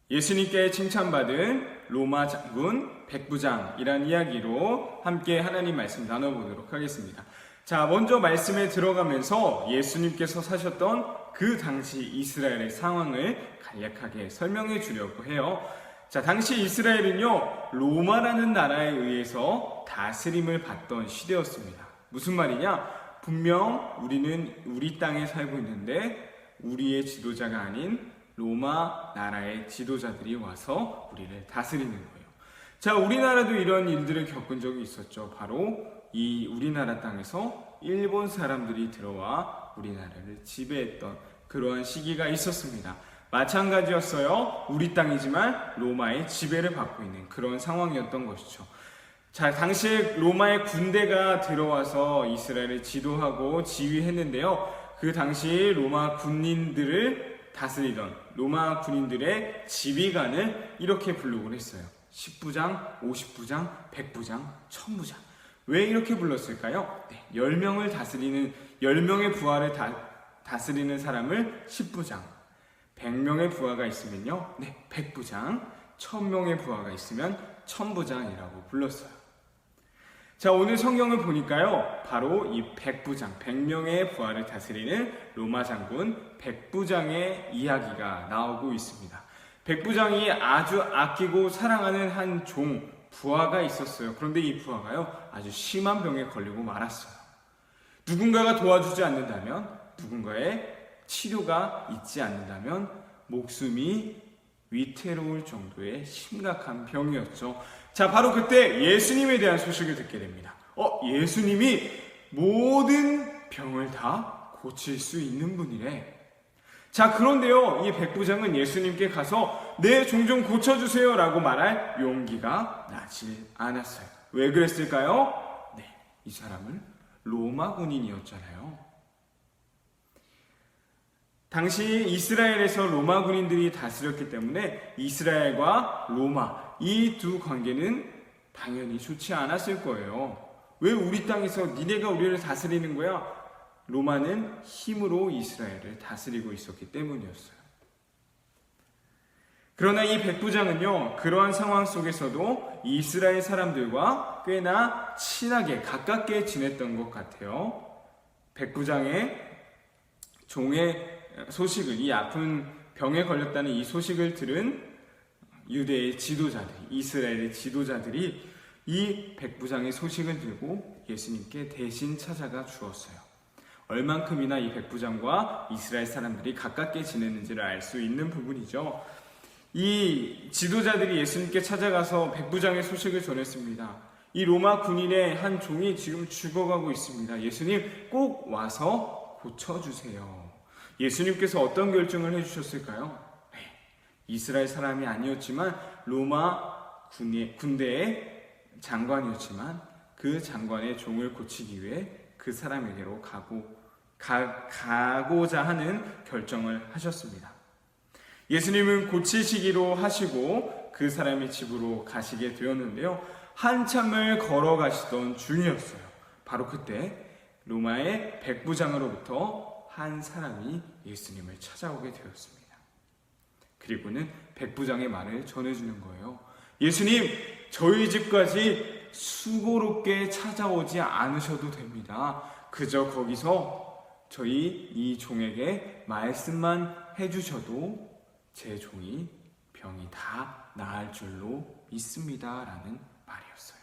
예수님께 칭찬받은 로마 장군 백부장이라는 이야기로 함께 하나님 말씀 나눠보도록 하겠습니다. 자, 먼저 말씀에 들어가면서 예수님께서 사셨던 그 당시 이스라엘의 상황을 간략하게 설명해 주려고 해요. 자, 당시 이스라엘은요, 로마라는 나라에 의해서 다스림을 받던 시대였습니다. 무슨 말이냐? 분명 우리는 우리 땅에 살고 있는데 우리의 지도자가 아닌 로마 나라의 지도자들이 와서 우리를 다스리는 거예요. 자, 우리나라도 이런 일들을 겪은 적이 있었죠. 바로 이 우리나라 땅에서 일본 사람들이 들어와 우리나라를 지배했던 그러한 시기가 있었습니다. 마찬가지였어요. 우리 땅이지만 로마의 지배를 받고 있는 그런 상황이었던 것이죠. 자, 당시에 로마의 군대가 들어와서 이스라엘을 지도하고 지휘했는데요. 그 당시 로마 군인들을 다스리던 로마 군인들의 지휘관을 이렇게 부르곤 했어요. 10부장, 50부장, 100부장, 1000부장. 왜 이렇게 불렀을까요? 10명을 다스리는, 10명의 부하를 다스리는 사람을 10부장, 100명의 부하가 있으면요, 100부장, 1000명의 부하가 있으면 1000부장이라고 불렀어요. 자, 오늘 성경을 보니까요, 바로 이 100부장, 100명의 부하를 다스리는 로마 장군 백부장의 이야기가 나오고 있습니다. 백부장이 아주 아끼고 사랑하는 한 종, 부하가 있었어요. 그런데 이 부하가요, 아주 심한 병에 걸리고 말았어요. 누군가가 도와주지 않는다면, 누군가의 치료가 있지 않는다면 목숨이 위태로울 정도의 심각한 병이었죠. 자, 바로 그때 예수님에 대한 소식을 듣게 됩니다. 예수님이 모든 병을 다 고칠 수 있는 분이래. 자, 그런데요, 이 백부장은 예수님께 가서 내 종 좀 고쳐주세요 라고 말할 용기가 나지 않았어요. 왜 그랬을까요? 이 사람은 로마 군인이었잖아요. 당시 이스라엘에서 로마 군인들이 다스렸기 때문에 이스라엘과 로마, 이 두 관계는 당연히 좋지 않았을 거예요. 왜 우리 땅에서 니네가 우리를 다스리는 거야? 로마는 힘으로 이스라엘을 다스리고 있었기 때문이었어요. 그러나 이 백부장은요, 그러한 상황 속에서도 이스라엘 사람들과 꽤나 친하게 가깝게 지냈던 것 같아요. 백부장의 종의 소식을, 이 아픈 병에 걸렸다는 이 소식을 들은 유대의 지도자들, 이스라엘의 지도자들이 이 백부장의 소식을 들고 예수님께 대신 찾아가 주었어요. 얼만큼이나 이 백부장과 이스라엘 사람들이 가깝게 지냈는지를 알 수 있는 부분이죠. 이 지도자들이 예수님께 찾아가서 백부장의 소식을 전했습니다. 이 로마 군인의 한 종이 지금 죽어가고 있습니다. 예수님 꼭 와서 고쳐주세요. 예수님께서 어떤 결정을 해주셨을까요? 이스라엘 사람이 아니었지만 로마 군대의 장관이었지만 그 장관의 종을 고치기 위해 그 사람에게로 가고자 하는 결정을 하셨습니다. 예수님은 고치시기로 하시고 그 사람의 집으로 가시게 되었는데요. 한참을 걸어가시던 중이었어요. 바로 그때 로마의 백부장으로부터 한 사람이 예수님을 찾아오게 되었습니다. 그리고는 백부장의 말을 전해주는 거예요. 예수님, 저희 집까지 수고롭게 찾아오지 않으셔도 됩니다. 그저 거기서 저희 이 종에게 말씀만 해주셔도 제 종이 병이 다 나을 줄로 믿습니다. 라는 말이었어요.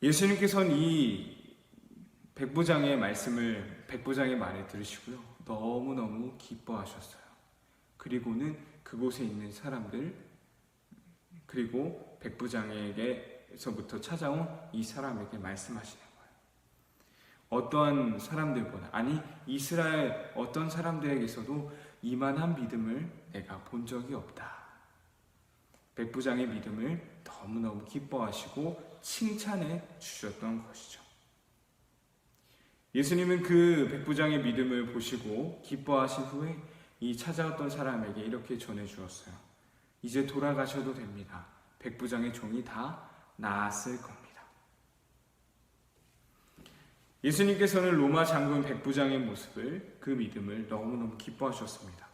예수님께서는 이 백부장의 말을 들으시고요, 너무너무 기뻐하셨어요. 그리고는 그곳에 있는 사람들, 그리고 백부장에게서부터 찾아온 이 사람에게 말씀하시는 거예요. 어떠한 사람들보다, 아니 이스라엘 어떤 사람들에게서도 이만한 믿음을 내가 본 적이 없다. 백부장의 믿음을 너무너무 기뻐하시고 칭찬해 주셨던 것이죠. 예수님은 그 백부장의 믿음을 보시고 기뻐하신 후에 이 찾아왔던 사람에게 이렇게 전해 주었어요. 이제 돌아가셔도 됩니다. 백부장의 종이 다 나았을 겁니다. 예수님께서는 로마 장군 백부장의 모습을, 그 믿음을 너무너무 기뻐하셨습니다.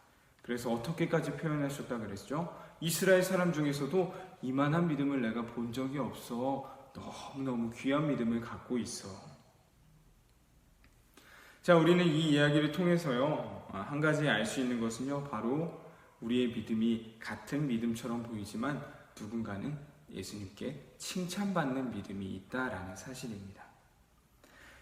그래서 어떻게까지 표현하셨다 그랬죠? 이스라엘 사람 중에서도 이만한 믿음을 내가 본 적이 없어. 너무너무 귀한 믿음을 갖고 있어. 자, 우리는 이 이야기를 통해서요, 한 가지 알 수 있는 것은요, 바로 우리의 믿음이 같은 믿음처럼 보이지만 누군가는 예수님께 칭찬받는 믿음이 있다라는 사실입니다.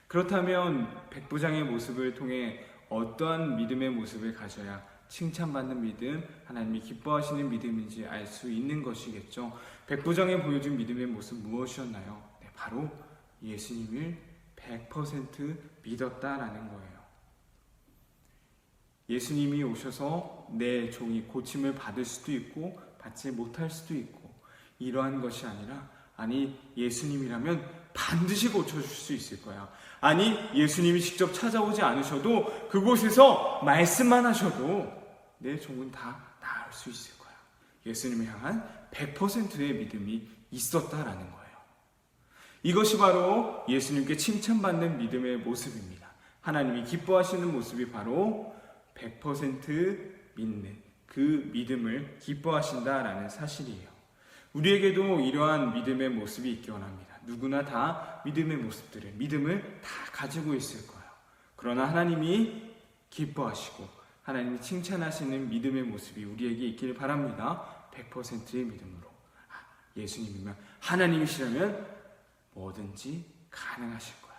그렇다면 백부장의 모습을 통해 어떠한 믿음의 모습을 가져야 칭찬받는 믿음, 하나님이 기뻐하시는 믿음인지 알 수 있는 것이겠죠. 백부장이 보여준 믿음의 모습 무엇이었나요? 네, 바로 예수님을 100% 믿었다라는 거예요. 예수님이 오셔서 내 종이 고침을 받을 수도 있고 받지 못할 수도 있고, 이러한 것이 아니라, 아니 예수님이라면 반드시 고쳐줄 수 있을 거야. 아니 예수님이 직접 찾아오지 않으셔도 그곳에서 말씀만 하셔도 내 종은 다 나을 수 있을 거야. 예수님을 향한 100%의 믿음이 있었다라는 거예요. 이것이 바로 예수님께 칭찬받는 믿음의 모습입니다. 하나님이 기뻐하시는 모습이 바로 100% 믿는 그 믿음을 기뻐하신다라는 사실이에요. 우리에게도 이러한 믿음의 모습이 있기 원합니다. 누구나 다 믿음의 모습들을, 믿음을 다 가지고 있을 거예요. 그러나 하나님이 기뻐하시고 하나님이 칭찬하시는 믿음의 모습이 우리에게 있길 바랍니다. 100%의 믿음으로. 예수님이면, 하나님이시라면 뭐든지 가능하실 거야.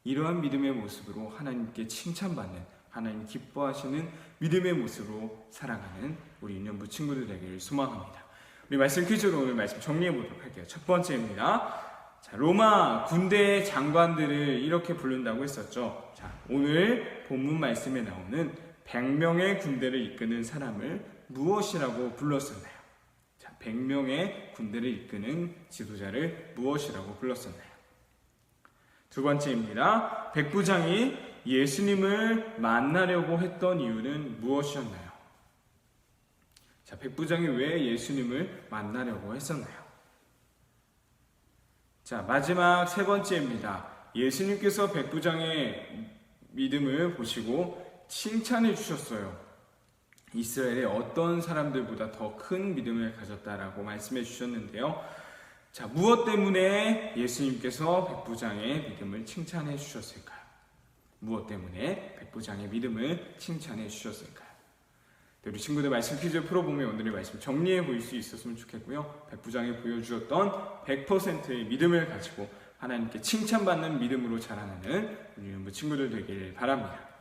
이러한 믿음의 모습으로 하나님께 칭찬받는, 하나님 기뻐하시는 믿음의 모습으로 살아가는 우리 유년부 친구들 되기를 소망합니다. 우리 말씀 퀴즈로 오늘 말씀 정리해 보도록 할게요. 첫 번째입니다. 자, 로마 군대의 장관들을 이렇게 부른다고 했었죠. 자, 오늘 본문 말씀에 나오는 100명의 군대를 이끄는 사람을 무엇이라고 불렀었나요? 자, 100명의 군대를 이끄는 지도자를 무엇이라고 불렀었나요? 두 번째입니다. 백부장이 예수님을 만나려고 했던 이유는 무엇이었나요? 자, 백부장이 왜 예수님을 만나려고 했었나요? 자, 마지막 세 번째입니다. 예수님께서 백부장의 믿음을 보시고 칭찬해 주셨어요. 이스라엘의 어떤 사람들보다 더 큰 믿음을 가졌다라고 말씀해 주셨는데요. 자, 무엇 때문에 예수님께서 백부장의 믿음을 칭찬해 주셨을까요? 무엇 때문에 백부장의 믿음을 칭찬해 주셨을까요? 우리 친구들 말씀 퀴즈 풀어보면 오늘의 말씀 정리해 보일 수 있었으면 좋겠고요. 백부장이 보여주었던 100%의 믿음을 가지고 하나님께 칭찬받는 믿음으로 자라나는 우리 친구들 되길 바랍니다.